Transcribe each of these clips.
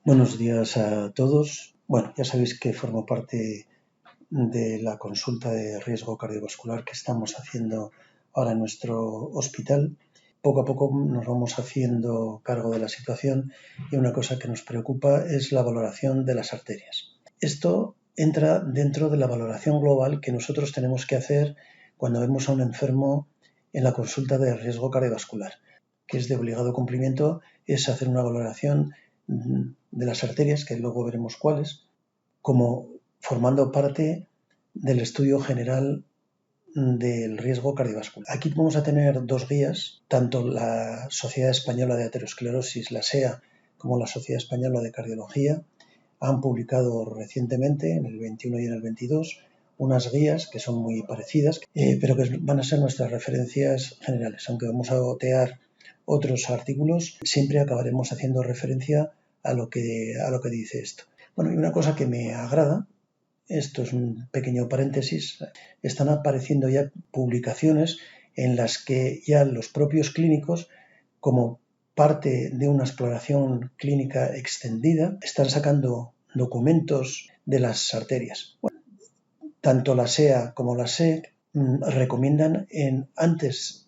Buenos días a todos. Bueno, ya sabéis que formo parte de la consulta de riesgo cardiovascular que estamos haciendo ahora en nuestro hospital. Poco a poco nos vamos haciendo cargo de la situación y una cosa que nos preocupa es la valoración de las arterias. Esto entra dentro de la valoración global que nosotros tenemos que hacer cuando vemos a un enfermo en la consulta de riesgo cardiovascular, que es de obligado cumplimiento, es hacer una valoración de las arterias, que luego veremos cuáles, como formando parte del estudio general del riesgo cardiovascular. Aquí vamos a tener dos guías, tanto la Sociedad Española de Aterosclerosis, la SEA, como la Sociedad Española de Cardiología, han publicado recientemente, en el 21 y en el 22, unas guías que son muy parecidas, pero que van a ser nuestras referencias generales. Aunque vamos a otear otros artículos, siempre acabaremos haciendo referencia a lo que dice esto. Bueno, y una cosa que me agrada, esto es un pequeño paréntesis, están apareciendo ya publicaciones en las que ya los propios clínicos, como parte de una exploración clínica extendida, están sacando documentos de las arterias. Bueno, tanto la SEA como la SEC recomiendan antes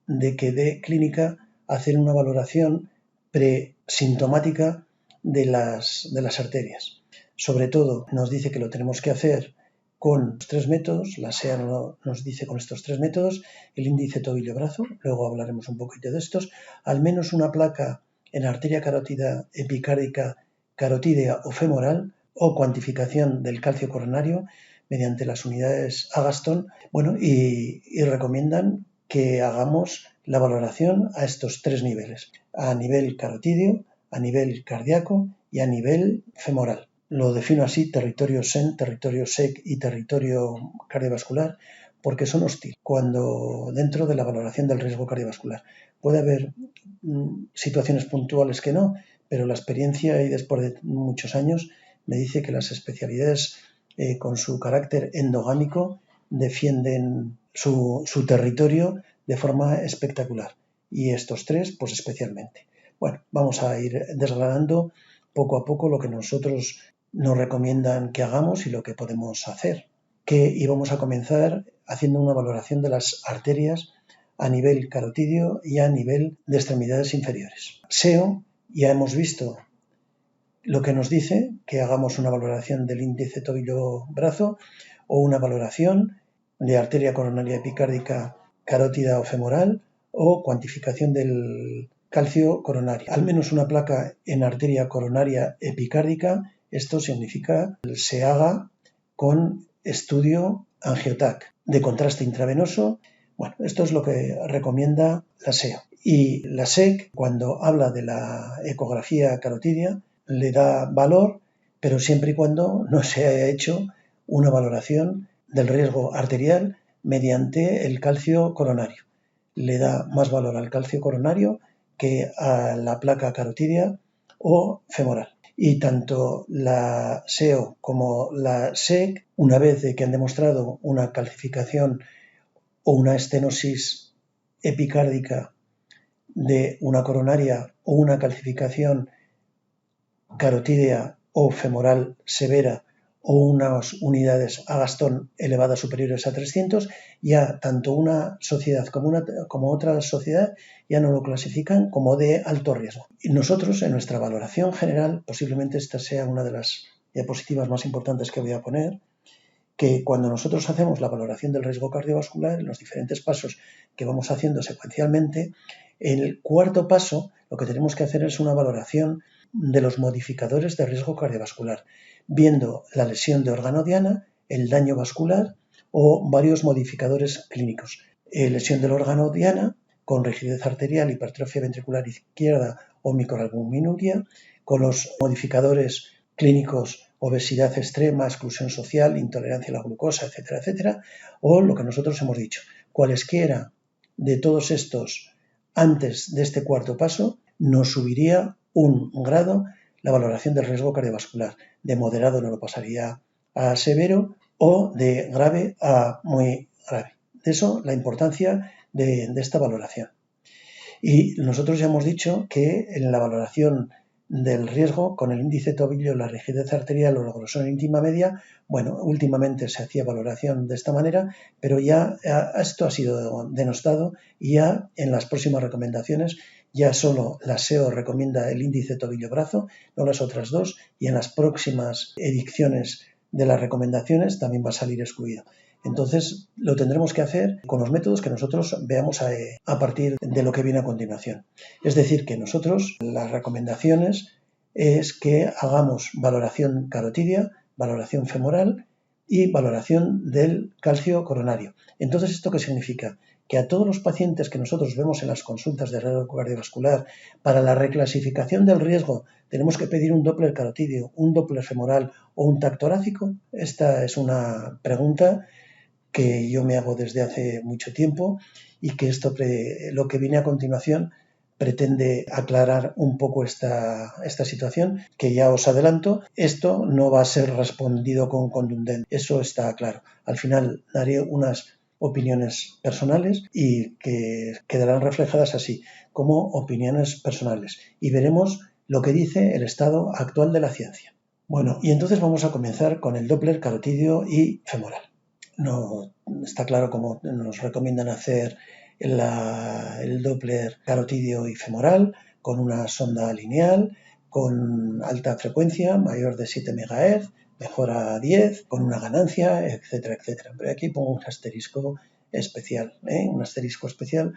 de que dé clínica hacer una valoración presintomática de las arterias. Sobre todo nos dice que lo tenemos que hacer con los tres métodos, la SEA nos dice con estos tres métodos, el índice tobillo-brazo, luego hablaremos un poquito de estos, al menos una placa en arteria carótida epicárdica, carotídea o femoral, o cuantificación del calcio coronario mediante las unidades Agaston, bueno, y recomiendan que hagamos la valoración a estos tres niveles, a nivel carotídeo, a nivel cardíaco y a nivel femoral. Lo defino así: territorio SEN, territorio SEC y territorio cardiovascular, porque son hostiles. Cuando dentro de la valoración del riesgo cardiovascular puede haber situaciones puntuales que no, pero la experiencia y después de muchos años me dice que las especialidades con su carácter endogámico defienden su territorio de forma espectacular, y estos tres pues especialmente. Bueno, vamos a ir desgranando poco a poco lo que nosotros nos recomiendan que hagamos y lo que podemos hacer. Y vamos a comenzar haciendo una valoración de las arterias a nivel carotídeo y a nivel de extremidades inferiores. SEO, ya hemos visto lo que nos dice, que hagamos una valoración del índice tobillo-brazo o una valoración de arteria coronaria epicárdica, carótida o femoral, o cuantificación del calcio coronario. Al menos una placa en arteria coronaria epicárdica, esto significa que se haga con estudio angiotac de contraste intravenoso. Bueno, esto es lo que recomienda la SEO. Y la SEC, cuando habla de la ecografía carotídea, le da valor, pero siempre y cuando no se haya hecho una valoración del riesgo arterial mediante el calcio coronario. Le da más valor al calcio coronario que a la placa carotídea o femoral. Y tanto la SEO como la SEC, una vez de que han demostrado una calcificación o una estenosis epicárdica de una coronaria o una calcificación carotídea o femoral severa o unas unidades Agaston elevadas superiores a 300, ya tanto una sociedad como otra sociedad ya no lo clasifican como de alto riesgo. Y nosotros, en nuestra valoración general, posiblemente esta sea una de las diapositivas más importantes que voy a poner, que cuando nosotros hacemos la valoración del riesgo cardiovascular, en los diferentes pasos que vamos haciendo secuencialmente, en el cuarto paso lo que tenemos que hacer es una valoración de los modificadores de riesgo cardiovascular, viendo la lesión de órgano diana, el daño vascular o varios modificadores clínicos. Lesión del órgano diana con rigidez arterial, hipertrofia ventricular izquierda o microalbuminuria, con los modificadores clínicos: obesidad extrema, exclusión social, intolerancia a la glucosa, etcétera, etcétera, o lo que nosotros hemos dicho. Cualesquiera de todos estos antes de este cuarto paso nos subiría un grado la valoración del riesgo cardiovascular. De moderado no lo pasaría a severo o de grave a muy grave. De eso la importancia de esta valoración. Y nosotros ya hemos dicho que en la valoración del riesgo con el índice tobillo, la rigidez arterial o la grosor íntima media. Bueno, últimamente se hacía valoración de esta manera, pero ya esto ha sido denostado y ya en las próximas recomendaciones ya solo la SEO recomienda el índice tobillo-brazo, no las otras dos, y en las próximas ediciones de las recomendaciones también va a salir excluido. Entonces lo tendremos que hacer con los métodos que nosotros veamos a partir de lo que viene a continuación. Es decir, que nosotros las recomendaciones es que hagamos valoración carotidia, valoración femoral y valoración del calcio coronario. Entonces, ¿esto qué significa? Que a todos los pacientes que nosotros vemos en las consultas de riesgo cardiovascular, para la reclasificación del riesgo tenemos que pedir un Doppler carotidio, un Doppler femoral o un TAC torácico. Esta es una pregunta que yo me hago desde hace mucho tiempo y que lo que viene a continuación pretende aclarar un poco esta situación, que ya os adelanto, esto no va a ser respondido con contundencia, eso está claro. Al final daré unas opiniones personales y que quedarán reflejadas así, como opiniones personales, y veremos lo que dice el estado actual de la ciencia. Bueno, y entonces vamos a comenzar con el Doppler carotidio y femoral. No está claro cómo nos recomiendan hacer el Doppler carotidio y femoral con una sonda lineal, con alta frecuencia, mayor de 7 MHz, mejor a 10, con una ganancia, etcétera, etcétera. Pero aquí pongo un asterisco especial, un asterisco especial.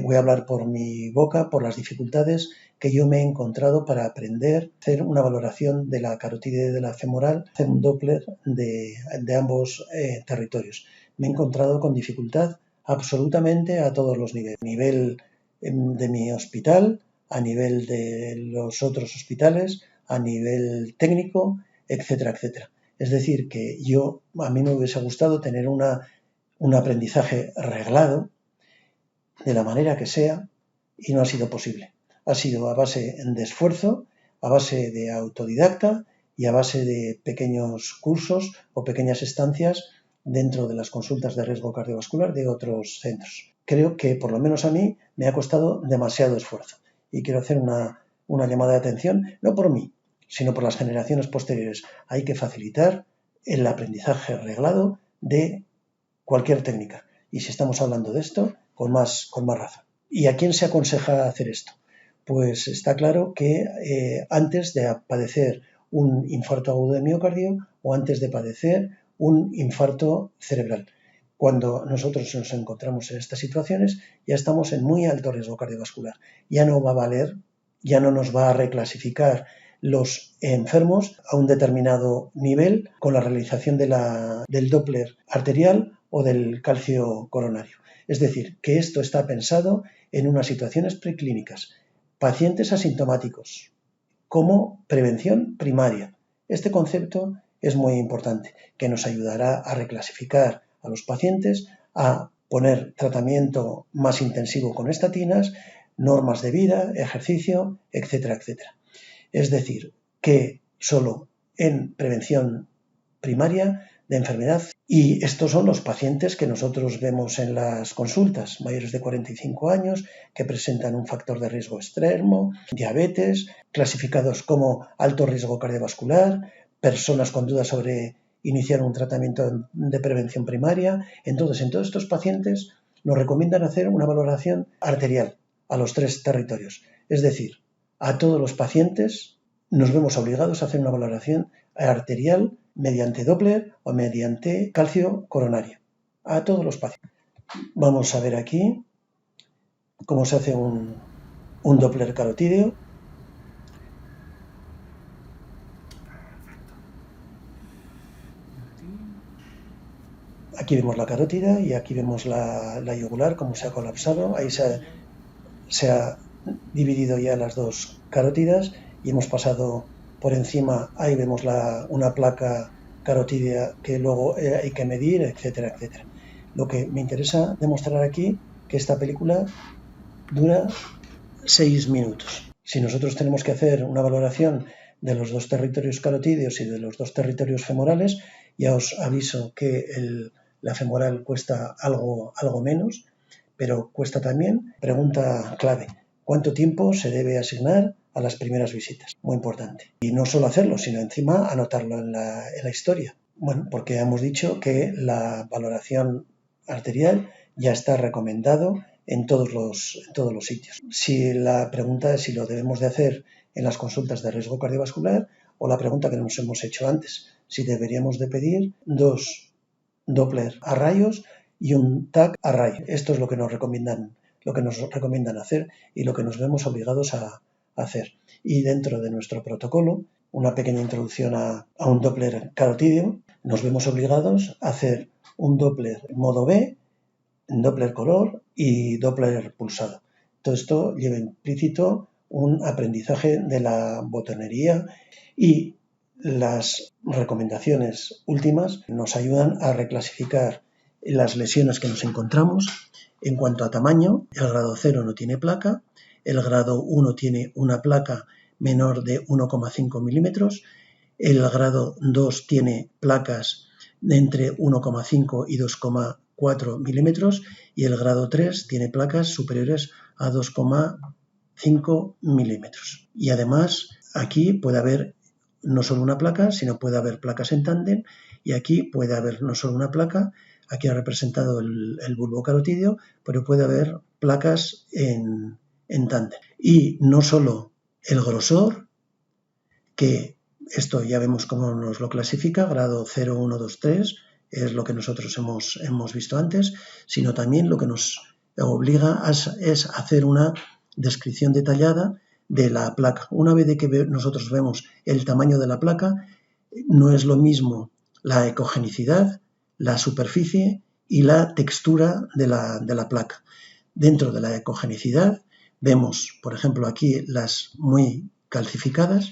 Voy a hablar por mi boca, por las dificultades que yo me he encontrado para aprender a hacer una valoración de la carotidia y de la femoral, hacer un Doppler de ambos territorios. Me he encontrado con dificultad absolutamente a todos los niveles. A nivel de mi hospital, a nivel de los otros hospitales, a nivel técnico, etcétera, etcétera. Es decir, que a mí me hubiese gustado tener un aprendizaje reglado, de la manera que sea, y no ha sido posible. Ha sido a base de esfuerzo, a base de autodidacta y a base de pequeños cursos o pequeñas estancias dentro de las consultas de riesgo cardiovascular de otros centros. Creo que por lo menos a mí me ha costado demasiado esfuerzo y quiero hacer una llamada de atención, no por mí, sino por las generaciones posteriores. Hay que facilitar el aprendizaje reglado de cualquier técnica. Y si estamos hablando de esto, con más razón. ¿Y a quién se aconseja hacer esto? Pues está claro que antes de padecer un infarto agudo de miocardio o antes de padecer un infarto cerebral. Cuando nosotros nos encontramos en estas situaciones, ya estamos en muy alto riesgo cardiovascular. Ya no va a valer, ya no nos va a reclasificar los enfermos a un determinado nivel con la realización del Doppler arterial o del calcio coronario. Es decir, que esto está pensado en unas situaciones preclínicas, pacientes asintomáticos, como prevención primaria. Este concepto es muy importante, que nos ayudará a reclasificar a los pacientes, a poner tratamiento más intensivo con estatinas, normas de vida, ejercicio, etcétera, etcétera. Es decir, que solo en prevención primaria de enfermedad. Y estos son los pacientes que nosotros vemos en las consultas, mayores de 45 años, que presentan un factor de riesgo extremo, diabetes, clasificados como alto riesgo cardiovascular, personas con dudas sobre iniciar un tratamiento de prevención primaria. Entonces, en todos estos pacientes nos recomiendan hacer una valoración arterial a los 3 territorios. Es decir, a todos los pacientes nos vemos obligados a hacer una valoración arterial mediante Doppler o mediante calcio coronario. A todos los pacientes. Vamos a ver aquí cómo se hace un Doppler carotídeo. Aquí vemos la carótida y aquí vemos la yugular, cómo se ha colapsado. Ahí se ha dividido ya las dos carótidas y hemos pasado por encima. Ahí vemos una placa carotídea que luego hay que medir, etcétera, etcétera. Lo que me interesa demostrar aquí que esta película dura 6 minutos. Si nosotros tenemos que hacer una valoración de los 2 territorios carotídeos y de los 2 territorios femorales, ya os aviso que la femoral cuesta algo menos, pero cuesta también. Pregunta clave: ¿cuánto tiempo se debe asignar a las primeras visitas. Muy importante. Y no solo hacerlo, sino encima anotarlo en la historia. Bueno, porque hemos dicho que la valoración arterial ya está recomendado en todos los sitios. Si la pregunta es si lo debemos de hacer en las consultas de riesgo cardiovascular, o la pregunta que nos hemos hecho antes, si deberíamos de pedir 2 Doppler a rayos y un TAC a rayos. Esto es lo que nos recomiendan hacer y lo que nos vemos obligados a hacer. Y dentro de nuestro protocolo, una pequeña introducción a un Doppler carotídeo, nos vemos obligados a hacer un Doppler modo B, Doppler color y Doppler pulsado. Todo esto lleva implícito un aprendizaje de la botonería, y las recomendaciones últimas nos ayudan a reclasificar las lesiones que nos encontramos. En cuanto a tamaño, el grado 0 no tiene placa, el grado 1 tiene una placa menor de 1,5 milímetros, el grado 2 tiene placas de entre 1,5 y 2,4 milímetros y el grado 3 tiene placas superiores a 2,5 milímetros. Y además aquí puede haber no solo una placa, sino puede haber placas en tándem, y aquí puede haber no solo una placa, aquí ha representado el bulbo carotídeo, pero puede haber placas en tándem. Y no solo el grosor, que esto ya vemos cómo nos lo clasifica, grado 0, 1, 2, 3, es lo que nosotros hemos visto antes, sino también lo que nos obliga es hacer una descripción detallada de la placa. Una vez que nosotros vemos el tamaño de la placa, no es lo mismo la ecogenicidad, la superficie y la textura de la placa. Dentro de la ecogenicidad vemos, por ejemplo, aquí las muy calcificadas,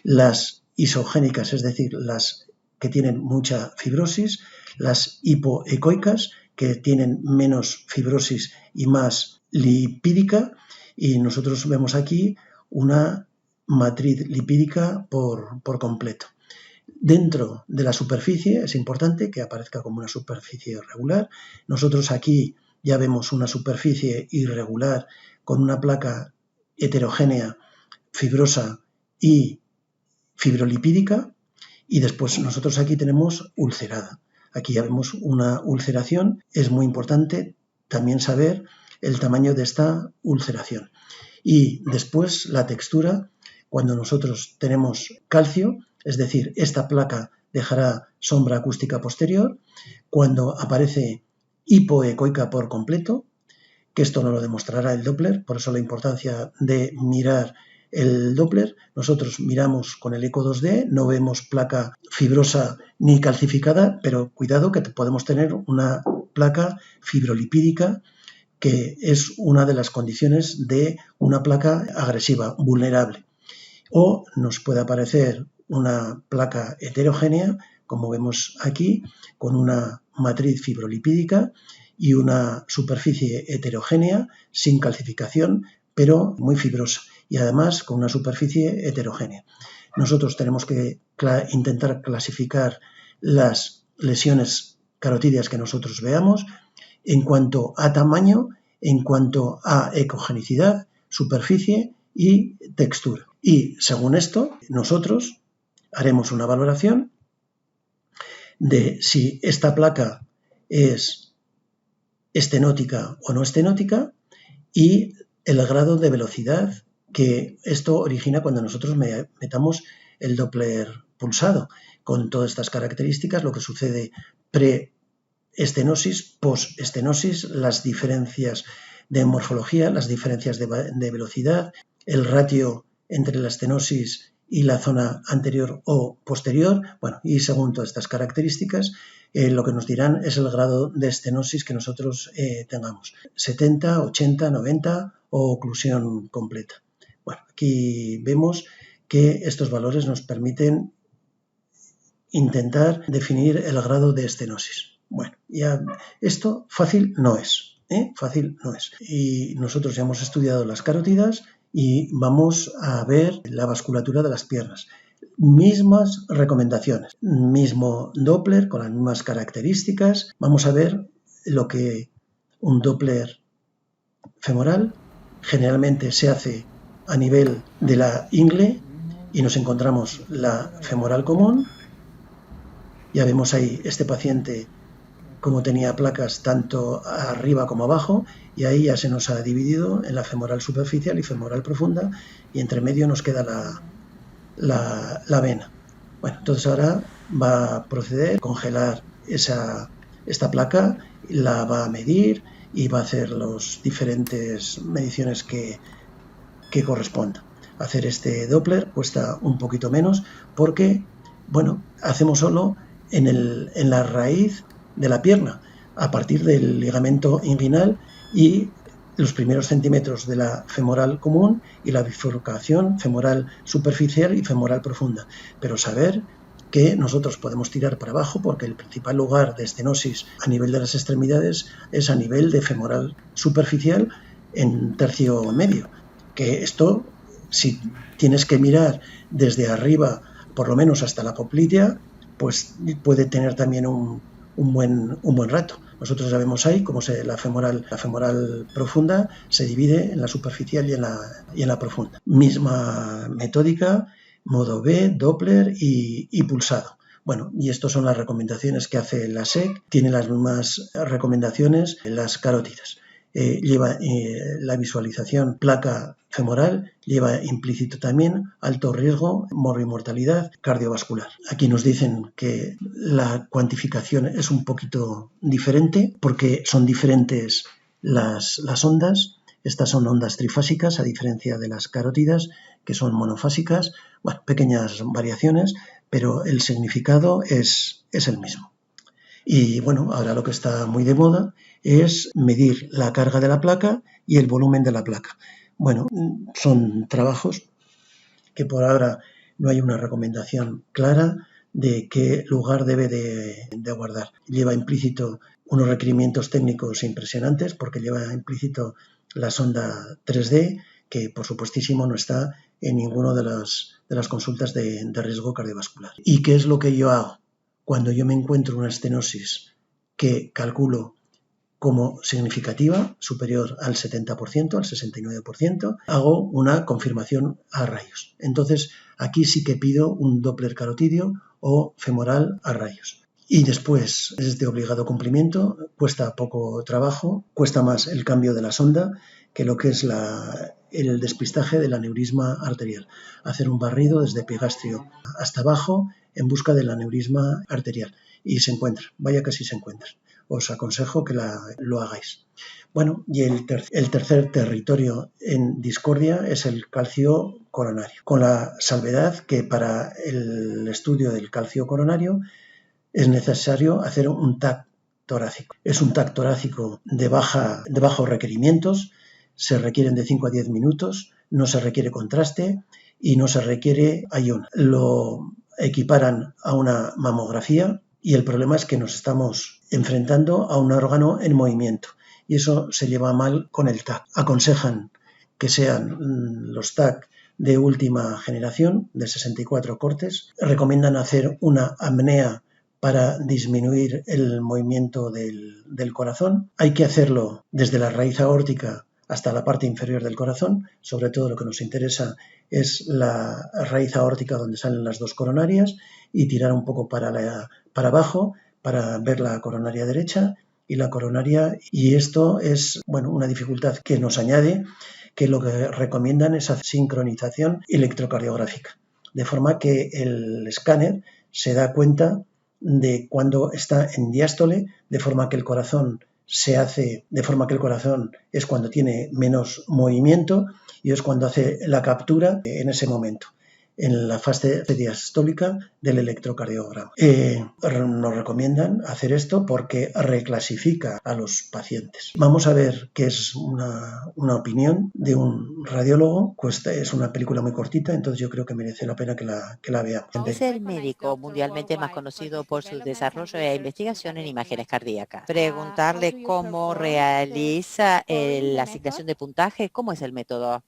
las isogénicas, es decir, las que tienen mucha fibrosis, las hipoecoicas, que tienen menos fibrosis y más lipídica, y nosotros vemos aquí una matriz lipídica por completo. Dentro de la superficie es importante que aparezca como una superficie regular. Nosotros aquí ya vemos una superficie irregular con una placa heterogénea, fibrosa y fibrolipídica, y después nosotros aquí tenemos ulcerada. Aquí ya vemos una ulceración. Es muy importante también saber el tamaño de esta ulceración. Y después la textura, cuando nosotros tenemos calcio, es decir, esta placa dejará sombra acústica posterior. Cuando aparece hipoecoica por completo, que esto no lo demostrará el Doppler, por eso la importancia de mirar el Doppler. Nosotros miramos con el eco 2D, no vemos placa fibrosa ni calcificada, pero cuidado que podemos tener una placa fibrolipídica, que es una de las condiciones de una placa agresiva, vulnerable. O nos puede aparecer una placa heterogénea, como vemos aquí, con una matriz fibrolipídica y una superficie heterogénea, sin calcificación, pero muy fibrosa, y además con una superficie heterogénea. Nosotros tenemos que intentar clasificar las lesiones carotídeas que nosotros veamos en cuanto a tamaño, en cuanto a ecogenicidad, superficie y textura. Y según esto, nosotros haremos una valoración de si esta placa es estenótica o no estenótica y el grado de velocidad que esto origina cuando nosotros metamos el Doppler pulsado. Con todas estas características, lo que sucede pre-estenosis, post-estenosis, las diferencias de morfología, las diferencias de velocidad, el ratio entre la estenosis y la zona anterior o posterior, bueno, y según todas estas características, lo que nos dirán es el grado de estenosis que nosotros tengamos, 70, 80, 90 o oclusión completa. Bueno, aquí vemos que estos valores nos permiten intentar definir el grado de estenosis. Bueno, ya esto fácil no es, fácil no es. Y nosotros ya hemos estudiado las carótidas y vamos a ver la vasculatura de las piernas. Mismas recomendaciones, mismo Doppler con las mismas características. Vamos a ver lo que un Doppler femoral generalmente se hace a nivel de la ingle y nos encontramos la femoral común. Ya vemos ahí este paciente como tenía placas tanto arriba como abajo, y ahí ya se nos ha dividido en la femoral superficial y femoral profunda, y entre medio nos queda la vena. Bueno, entonces ahora va a proceder a congelar esta placa, la va a medir y va a hacer las diferentes mediciones que corresponda. Hacer este Doppler cuesta un poquito menos porque, bueno, hacemos solo en la raíz de la pierna, a partir del ligamento inguinal y los primeros centímetros de la femoral común y la bifurcación femoral superficial y femoral profunda. Pero saber que nosotros podemos tirar para abajo porque el principal lugar de estenosis a nivel de las extremidades es a nivel de femoral superficial en tercio medio, que esto, si tienes que mirar desde arriba, por lo menos hasta la poplitea, pues puede tener también un buen rato. Nosotros ya vemos ahí cómo la femoral profunda se divide en la superficial y en la profunda. Misma metódica, modo B, Doppler y pulsado. Bueno, y estas son las recomendaciones que hace la SEC. Tiene las mismas recomendaciones en las carótidas. Lleva la visualización placa femoral, lleva implícito también alto riesgo, morbimortalidad cardiovascular. Aquí nos dicen que la cuantificación es un poquito diferente porque son diferentes las ondas. Estas son ondas trifásicas, a diferencia de las carótidas, que son monofásicas. Bueno, pequeñas variaciones, pero el significado es el mismo. Y bueno, ahora lo que está muy de moda es medir la carga de la placa y el volumen de la placa. Bueno, son trabajos que por ahora no hay una recomendación clara de qué lugar debe de guardar. Lleva implícito unos requerimientos técnicos impresionantes porque lleva implícito la sonda 3D, que por supuestísimo no está en ninguna de las consultas de riesgo cardiovascular. ¿Y qué es lo que yo hago? Cuando yo me encuentro una estenosis que calculo como significativa, superior al 70%, al 69%, hago una confirmación a rayos. Entonces, aquí sí que pido un Doppler carotidio o femoral a rayos. Y después es de obligado cumplimiento, cuesta poco trabajo, cuesta más el cambio de la sonda que lo que es el despistaje del aneurisma arterial. Hacer un barrido desde epigastrio hasta abajo en busca del aneurisma arterial. Y se encuentra, vaya que sí se encuentra. Os aconsejo que lo hagáis. Bueno, y el tercer territorio en discordia es el calcio coronario, con la salvedad que para el estudio del calcio coronario es necesario hacer un TAC torácico. Es un TAC torácico de bajos requerimientos, se requieren de 5 a 10 minutos, no se requiere contraste y no se requiere ayuno. Lo equiparan a una mamografía y el problema es que nos estamos enfrentando a un órgano en movimiento y eso se lleva mal con el TAC. Aconsejan que sean los TAC de última generación, de 64 cortes. Recomiendan hacer una apnea para disminuir el movimiento del corazón. Hay que hacerlo desde la raíz aórtica hasta la parte inferior del corazón. Sobre todo lo que nos interesa es la raíz aórtica donde salen las dos coronarias y tirar un poco para abajo para ver la coronaria derecha y la coronaria. Y esto es una dificultad que nos añade, que lo que recomiendan es hacer sincronización electrocardiográfica, de forma que el escáner se da cuenta de cuando está en diástole, de forma que el corazón es cuando tiene menos movimiento y es cuando hace la captura en ese momento, en la fase diastólica del electrocardiograma. Nos recomiendan hacer esto porque reclasifica a los pacientes. Vamos a ver qué es una opinión de un radiólogo. Es una película muy cortita, entonces yo creo que merece la pena que la veamos. Es el médico mundialmente más conocido por su desarrollo e investigación en imágenes cardíacas. Preguntarle cómo realiza la asignación de puntaje, ¿cómo es el método?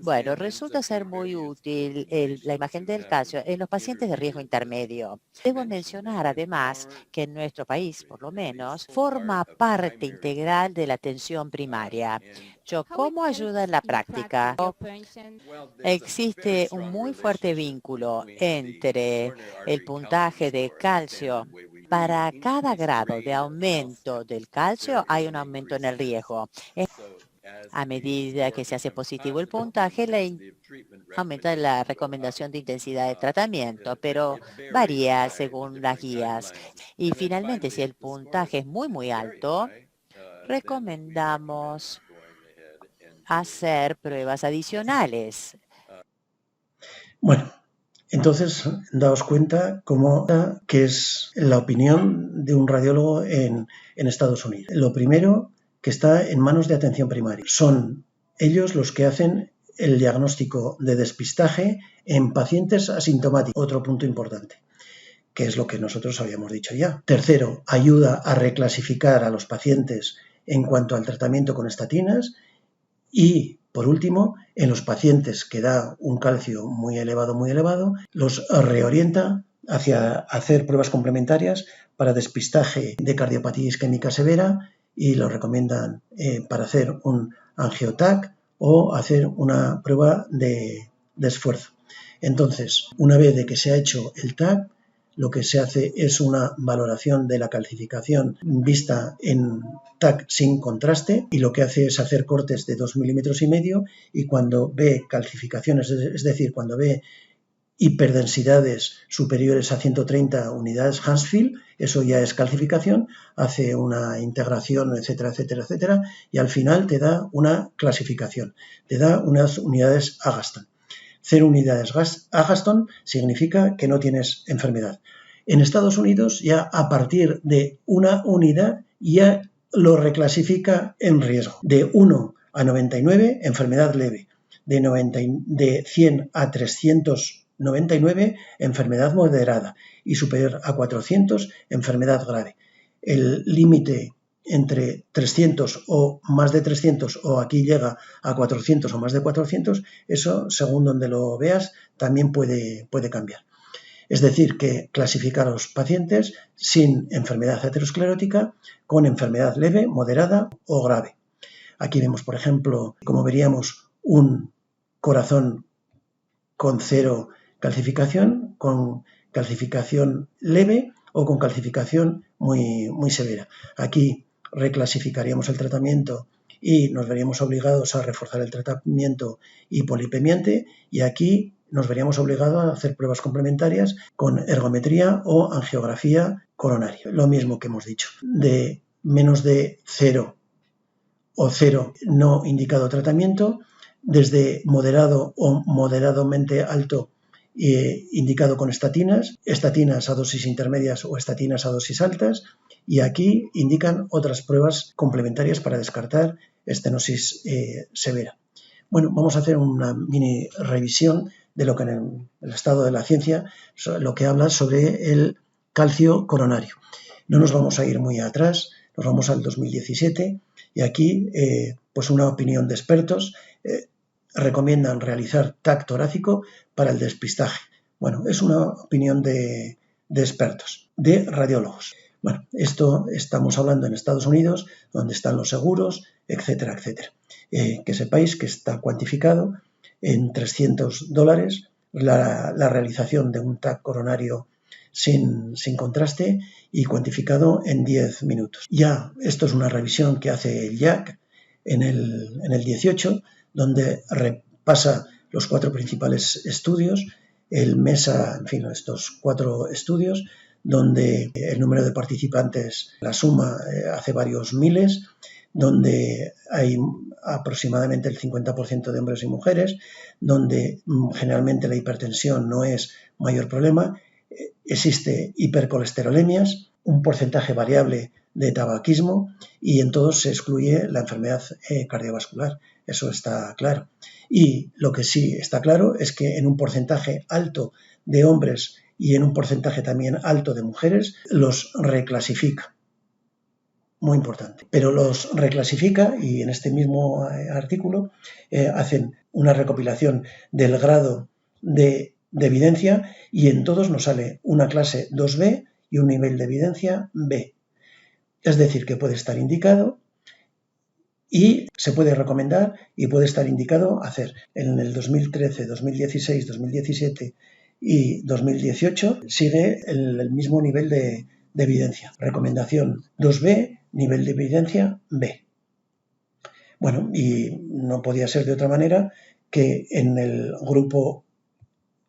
Bueno, resulta ser muy útil la la imagen del calcio en los pacientes de riesgo intermedio. Debo mencionar además que en nuestro país, por lo menos, forma parte integral de la atención primaria. ¿Cómo ayuda en la práctica? Existe un muy fuerte vínculo entre el puntaje de calcio. Para cada grado de aumento del calcio hay un aumento en el riesgo. A medida que se hace positivo el puntaje, aumenta la recomendación de intensidad de tratamiento, pero varía según las guías. Y finalmente, si el puntaje es muy alto, recomendamos hacer pruebas adicionales. Bueno, entonces daos cuenta que es la opinión de un radiólogo en Estados Unidos. Lo primero, que está en manos de atención primaria. Son ellos los que hacen el diagnóstico de despistaje en pacientes asintomáticos. Otro punto importante, que es lo que nosotros habíamos dicho ya. Tercero, ayuda a reclasificar a los pacientes en cuanto al tratamiento con estatinas. Y, por último, en los pacientes que da un calcio muy elevado, los reorienta hacia hacer pruebas complementarias para despistaje de cardiopatía isquémica severa y lo recomiendan para hacer un angio-TAC o hacer una prueba de esfuerzo. Entonces, una vez de que se ha hecho el TAC, lo que se hace es una valoración de la calcificación vista en TAC sin contraste y lo que hace es hacer cortes de 2,5 milímetros y cuando ve calcificaciones, es decir, cuando ve hiperdensidades superiores a 130 unidades Hounsfield, eso ya es calcificación, hace una integración, etcétera, y al final te da una clasificación, te da unas unidades Agatston. 0 unidades Agatston significa que no tienes enfermedad. En Estados Unidos ya a partir de una unidad ya lo reclasifica en riesgo. De 1 a 99, enfermedad leve. De 100 a 399, enfermedad moderada. Y superior a 400, enfermedad grave. El límite entre 300 o más de 300 o aquí llega a 400 o más de 400, eso según donde lo veas también puede cambiar. Es decir, que clasificar a los pacientes sin enfermedad aterosclerótica, con enfermedad leve, moderada o grave. Aquí vemos, por ejemplo, como veríamos, un corazón con 0 calcificación, con calcificación leve o con calcificación muy severa. Aquí reclasificaríamos el tratamiento y nos veríamos obligados a reforzar el tratamiento hipolipemiante y aquí nos veríamos obligados a hacer pruebas complementarias con ergometría o angiografía coronaria. Lo mismo que hemos dicho, de menos de 0 o 0 no indicado tratamiento, desde moderado o moderadamente alto indicado con estatinas a dosis intermedias o estatinas a dosis altas, y aquí indican otras pruebas complementarias para descartar estenosis severa. Bueno, vamos a hacer una mini revisión de lo que en el estado de la ciencia, lo que habla sobre el calcio coronario. No nos vamos a ir muy atrás, nos vamos al 2017 y aquí pues una opinión de expertos recomiendan realizar TAC torácico para el despistaje. Bueno, es una opinión de expertos, de radiólogos. Bueno, esto estamos hablando en Estados Unidos, donde están los seguros, etcétera. Que sepáis que está cuantificado en $300 la realización de un TAC coronario sin contraste y cuantificado en 10 minutos. Ya, esto es una revisión que hace el JACC en el 18, donde repasa los 4 principales estudios, el MESA, en fin, estos 4 estudios, donde el número de participantes, la suma hace varios miles, donde hay aproximadamente el 50% de hombres y mujeres, donde generalmente la hipertensión no es mayor problema, existe hipercolesterolemias, un porcentaje variable de tabaquismo y en todos se excluye la enfermedad cardiovascular, eso está claro. Y lo que sí está claro es que en un porcentaje alto de hombres y en un porcentaje también alto de mujeres los reclasifica. Muy importante. Pero los reclasifica y en este mismo artículo hacen una recopilación del grado de de evidencia y en todos nos sale una clase 2B y un nivel de evidencia B. Es decir, que puede estar indicado y se puede recomendar y puede estar indicado hacer. En el 2013, 2016, 2017 y 2018 sigue el mismo nivel de evidencia. Recomendación 2B, nivel de evidencia B. Bueno, y no podía ser de otra manera que en el grupo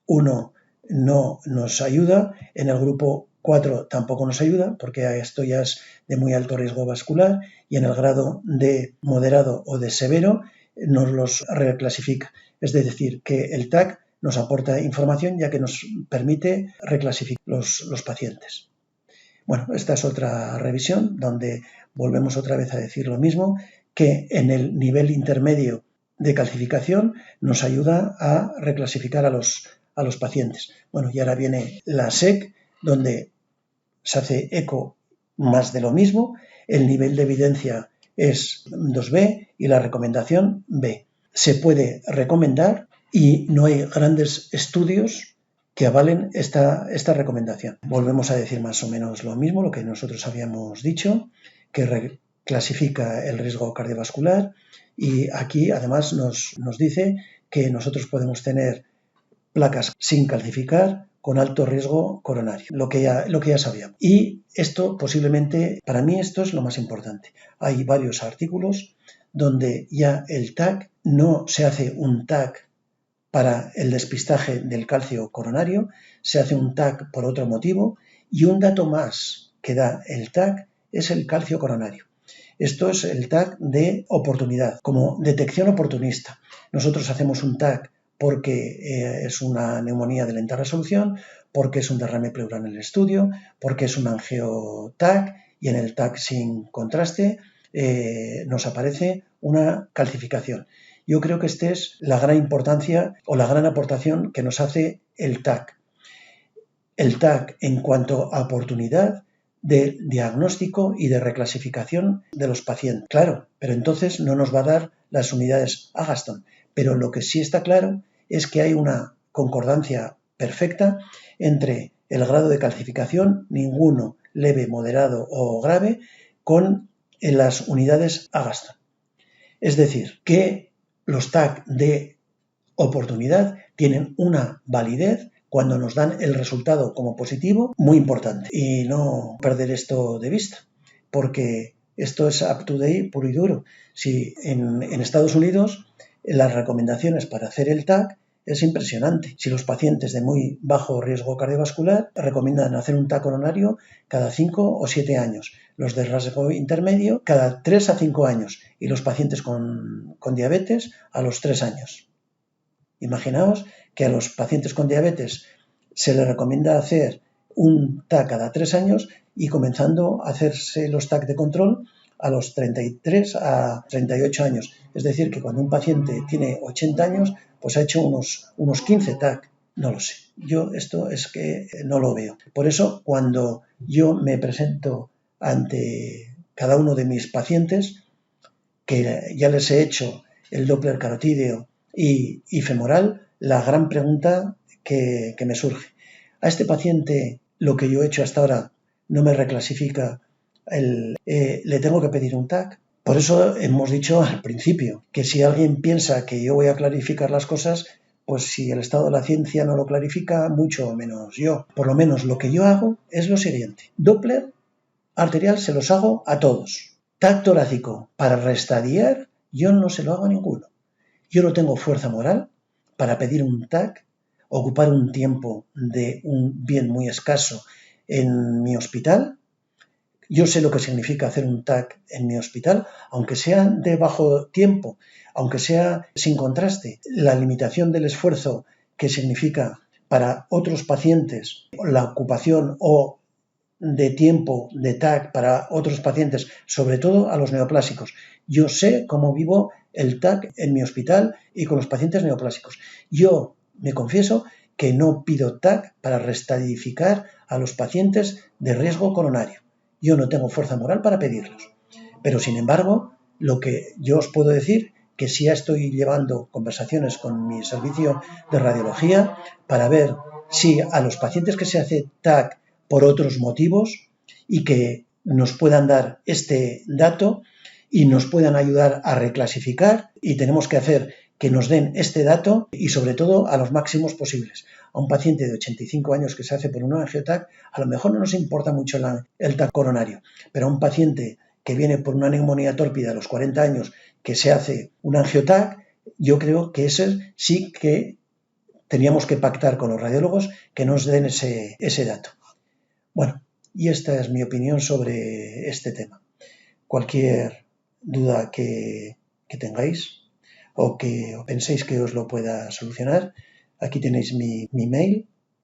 1 no nos ayuda, en el grupo 4 tampoco nos ayuda, porque esto ya es de muy alto riesgo vascular, y en el grado de moderado o de severo nos los reclasifica. Es decir, que el TAC nos aporta información ya que nos permite reclasificar los pacientes. Bueno, esta es otra revisión donde volvemos otra vez a decir lo mismo, que en el nivel intermedio de calcificación nos ayuda a reclasificar a los pacientes. Bueno, y ahora viene la SEC, donde se hace eco más de lo mismo, el nivel de evidencia es 2B y la recomendación B. Se puede recomendar y no hay grandes estudios que avalen esta recomendación. Volvemos a decir más o menos lo mismo, lo que nosotros habíamos dicho, que clasifica el riesgo cardiovascular y aquí además nos dice que nosotros podemos tener placas sin calcificar con alto riesgo coronario, lo que ya sabíamos. Y esto posiblemente, para mí esto es lo más importante. Hay varios artículos donde ya el TAC no se hace un TAC para el despistaje del calcio coronario, se hace un TAC por otro motivo y un dato más que da el TAC es el calcio coronario. Esto es el TAC de oportunidad, como detección oportunista. Nosotros hacemos un TAC porque es una neumonía de lenta resolución, porque es un derrame pleural en el estudio, porque es un angio-TAC y en el TAC sin contraste nos aparece una calcificación. Yo creo que esta es la gran importancia o la gran aportación que nos hace el TAC. El TAC en cuanto a oportunidad de diagnóstico y de reclasificación de los pacientes. Claro, pero entonces no nos va a dar las unidades Agatston. Pero lo que sí está claro es que hay una concordancia perfecta entre el grado de calcificación, ninguno leve, moderado o grave, con las unidades Agatston. Es decir, que los TAC de oportunidad tienen una validez cuando nos dan el resultado como positivo muy importante. Y no perder esto de vista, porque esto es up to date puro y duro. Si en Estados Unidos las recomendaciones para hacer el TAC es impresionante. Si los pacientes de muy bajo riesgo cardiovascular recomiendan hacer un TAC coronario cada 5 o 7 años, los de riesgo intermedio cada 3 a 5 años y los pacientes con diabetes a los 3 años. Imaginaos que a los pacientes con diabetes se les recomienda hacer un TAC cada 3 años y comenzando a hacerse los TAC de control a los 33 a 38 años. Es decir, que cuando un paciente tiene 80 años, pues ha hecho unos 15 TAC. No lo sé. Yo esto es que no lo veo. Por eso, cuando yo me presento ante cada uno de mis pacientes, que ya les he hecho el Doppler carotídeo y femoral, la gran pregunta que me surge. A este paciente, lo que yo he hecho hasta ahora no me reclasifica, le tengo que pedir un TAC. Por eso hemos dicho al principio que si alguien piensa que yo voy a clarificar las cosas, pues si el estado de la ciencia no lo clarifica, mucho menos yo. Por lo menos lo que yo hago es lo siguiente. Doppler arterial se los hago a todos. TAC torácico para restadiar, yo no se lo hago a ninguno. Yo no tengo fuerza moral para pedir un TAC, ocupar un tiempo de un bien muy escaso en mi hospital. Yo sé lo que significa hacer un TAC en mi hospital, aunque sea de bajo tiempo, aunque sea sin contraste. La limitación del esfuerzo que significa para otros pacientes la ocupación o de tiempo de TAC para otros pacientes, sobre todo a los neoplásicos. Yo sé cómo vivo el TAC en mi hospital y con los pacientes neoplásicos. Yo me confieso que no pido TAC para restadificar a los pacientes de riesgo coronario. Yo no tengo fuerza moral para pedirlos. Pero, sin embargo, lo que yo os puedo decir que si ya estoy llevando conversaciones con mi servicio de radiología para ver si a los pacientes que se hace TAC por otros motivos y que nos puedan dar este dato y nos puedan ayudar a reclasificar, y tenemos que hacer que nos den este dato y sobre todo a los máximos posibles. A un paciente de 85 años que se hace por un angio-TAC, a lo mejor no nos importa mucho el TAC coronario, pero a un paciente que viene por una neumonía tórpida a los 40 años que se hace un angio-TAC, yo creo que ese sí que teníamos que pactar con los radiólogos que nos den ese dato. Bueno, y esta es mi opinión sobre este tema. Cualquier duda que tengáis o que penséis que os lo pueda solucionar, aquí tenéis mi mail,